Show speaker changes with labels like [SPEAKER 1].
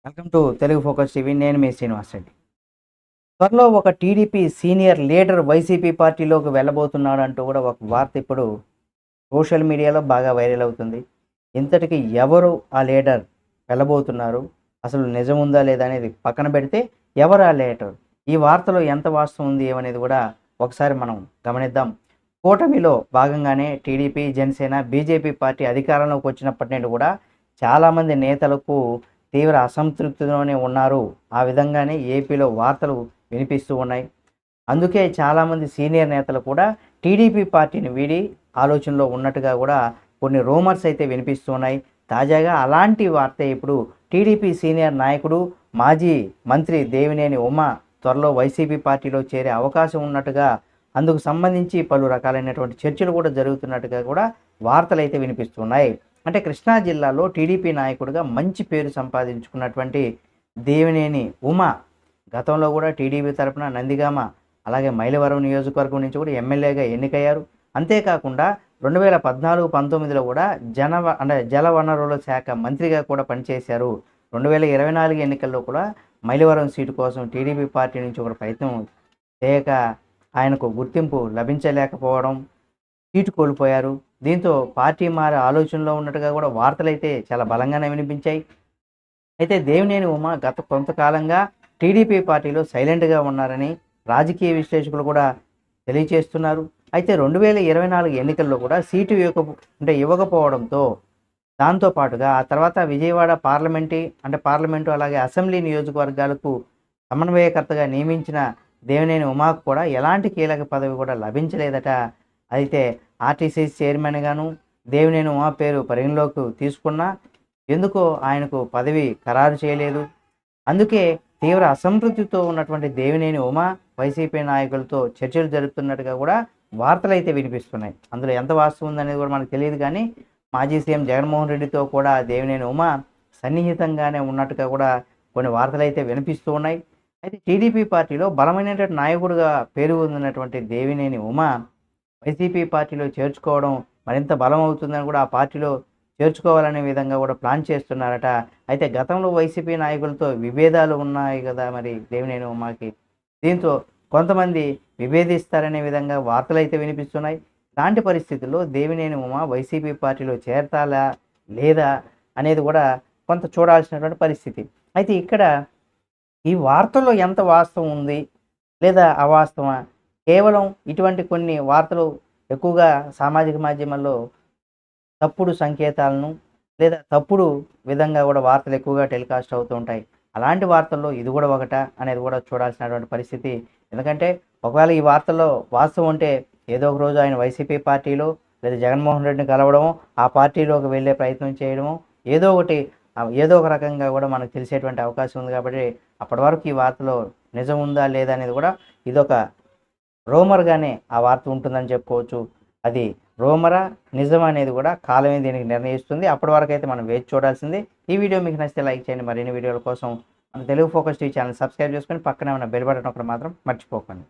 [SPEAKER 1] Welcome to Telugu focus TV. నేను మీ శ్రీనివాస్ రెడ్డి. త్వరలో ఒక టీడీపీ సీనియర్ లీడర్ వైసీపీ పార్టీలోకి వెళ్ళబోతున్నాడు అంటూ కూడా ఒక వార్త ఇప్పుడు సోషల్ మీడియాలో బాగా వైరల్ అవుతుంది. ఇంతటికి ఎవరు ఆ లీడర్ వెళ్ళబోతున్నారు, అసలు నిజం ఉందా లేదా అనేది పక్కన పెడితే ఎవరు ఆ లీడర్, ఈ వార్తలో ఎంత వాస్తవం ఉంది ఏమనేది కూడా ఒకసారి మనం గమనిద్దాం. కూటమిలో భాగంగానే టీడీపీ, జనసేన, బీజేపీ పార్టీ అధికారంలోకి వచ్చినప్పటి నుండి కూడా చాలామంది నేతలకు తీవ్ర అసంతృప్తిలోనే ఉన్నారు. ఆ విధంగానే ఏపీలో వార్తలు వినిపిస్తూ ఉన్నాయి. అందుకే చాలామంది సీనియర్ నేతలు కూడా టీడీపీ పార్టీని వీడి ఆలోచనలో ఉన్నట్టుగా కూడా కొన్ని రూమర్స్ అయితే వినిపిస్తున్నాయి. తాజాగా అలాంటి వార్త ఇప్పుడు టీడీపీ సీనియర్ నాయకుడు, మాజీ మంత్రి దేవినేని ఉమ త్వరలో వైసీపీ పార్టీలో చేరే అవకాశం ఉన్నట్టుగా, అందుకు సంబంధించి పలు రకాలైనటువంటి చర్చలు కూడా జరుగుతున్నట్టుగా కూడా వార్తలు అయితే వినిపిస్తున్నాయి. అంటే కృష్ణా జిల్లాలో టీడీపీ నాయకుడిగా మంచి పేరు సంపాదించుకున్నటువంటి దేవినేని ఉమ గతంలో కూడా టీడీపీ తరపున నందిగామ అలాగే మైలవరం నియోజకవర్గం నుంచి కూడా ఎమ్మెల్యేగా ఎన్నికయ్యారు. అంతేకాకుండా 2014-19లో కూడా జలవనరుల శాఖ మంత్రిగా కూడా పనిచేశారు. 2024 ఎన్నికల్లో కూడా మైలవరం సీటు కోసం టీడీపీ పార్టీ నుంచి ఒక ప్రయత్నం చేయక ఆయనకు గుర్తింపు లభించలేకపోవడం, సీటు కోల్పోయారు. దీంతో పార్టీ మారే ఆలోచనలో ఉన్నట్టుగా కూడా వార్తలైతే చాలా బలంగానే వినిపించాయి. అయితే దేవినేని ఉమ గత కొంతకాలంగా టీడీపీ పార్టీలో సైలెంట్గా ఉన్నారని రాజకీయ విశ్లేషకులు కూడా తెలియచేస్తున్నారు. అయితే 2024 ఎన్నికల్లో కూడా సీటు ఇవ్వకపోవడంతో, దాంతోపాటుగా ఆ తర్వాత విజయవాడ పార్లమెంటు అలాగే అసెంబ్లీ నియోజకవర్గాలకు సమన్వయకర్తగా నియమించిన దేవినేని ఉమాకు కూడా ఎలాంటి కీలక పదవి కూడా లభించలేదట. అయితే ఆర్టీసీ చైర్మన్ గాను దేవినేని ఉమా పేరు పరిగణలోకి తీసుకున్నా ఎందుకో ఆయనకు పదవి ఖరారు చేయలేదు. అందుకే తీవ్ర అసంతృప్తితో ఉన్నటువంటి దేవినేని ఉమ వైసీపీ నాయకులతో చర్చలు జరుపుతున్నట్టుగా కూడా వార్తలు అయితే వినిపిస్తున్నాయి. అందులో ఎంత వాస్తవం ఉందనేది కూడా మనకు తెలియదు. కానీ మాజీ సీఎం జగన్మోహన్ రెడ్డితో కూడా దేవినేని ఉమ సన్నిహితంగానే ఉన్నట్టుగా కూడా కొన్ని వార్తలు అయితే వినిపిస్తూ ఉన్నాయి. అయితే టీడీపీ పార్టీలో బలమైనటువంటి నాయకుడిగా పేరు పొందినటువంటి దేవినేని ఉమ వైసీపీ పార్టీలో చేర్చుకోవడం మరింత బలం అవుతుందని కూడా ఆ పార్టీలో చేర్చుకోవాలనే విధంగా కూడా ప్లాన్ చేస్తున్నారట. అయితే గతంలో వైసీపీ నాయకులతో విభేదాలు ఉన్నాయి కదా మరి దేవినేని ఉమాకి. దీంతో కొంతమంది విభేదిస్తారనే విధంగా వార్తలు అయితే వినిపిస్తున్నాయి. ఇలాంటి పరిస్థితుల్లో దేవినేని ఉమ వైసీపీ పార్టీలో చేరతాలా లేదా అనేది కూడా కొంత చూడాల్సినటువంటి పరిస్థితి. అయితే ఇక్కడ ఈ వార్తల్లో ఎంత వాస్తవం ఉంది లేదా అవాస్తవమా, కేవలం ఇటువంటి కొన్ని వార్తలు ఎక్కువగా సామాజిక మాధ్యమాల్లో తప్పుడు సంకేతాలను లేదా తప్పుడు విధంగా కూడా వార్తలు ఎక్కువగా టెలికాస్ట్ అవుతూ ఉంటాయి. అలాంటి వార్తల్లో ఇది కూడా ఒకటా అనేది కూడా చూడాల్సినటువంటి పరిస్థితి. ఎందుకంటే ఒకవేళ ఈ వార్తల్లో వాస్తవం ఉంటే ఏదో ఒక రోజు ఆయన వైసీపీ పార్టీలో లేదా జగన్మోహన్ రెడ్డిని కలవడము, ఆ పార్టీలోకి వెళ్ళే ప్రయత్నం చేయడము, ఏదో ఒక రకంగా కూడా మనకు తెలిసేటువంటి అవకాశం ఉంది. కాబట్టి అప్పటి వరకు ఈ వార్తలో నిజం ఉందా లేదా అనేది కూడా ఇదొక రూమర్గానే ఆ వార్త ఉంటుందని చెప్పుకోవచ్చు. అది రూమరా నిజమా అనేది కూడా కాలమే దీనికి నిర్ణయిస్తుంది. అప్పటి వరకు అయితే మనం వేచి చూడాల్సింది. ఈ వీడియో మీకు నచ్చితే లైక్ చేయండి. మరిన్ని వీడియోల కోసం మన Telugu focus TV channel subscribe చేసుకొని పక్కనే ఉన్న బెల్ బటన్ ఒకటి మాత్రం మర్చిపోకండి.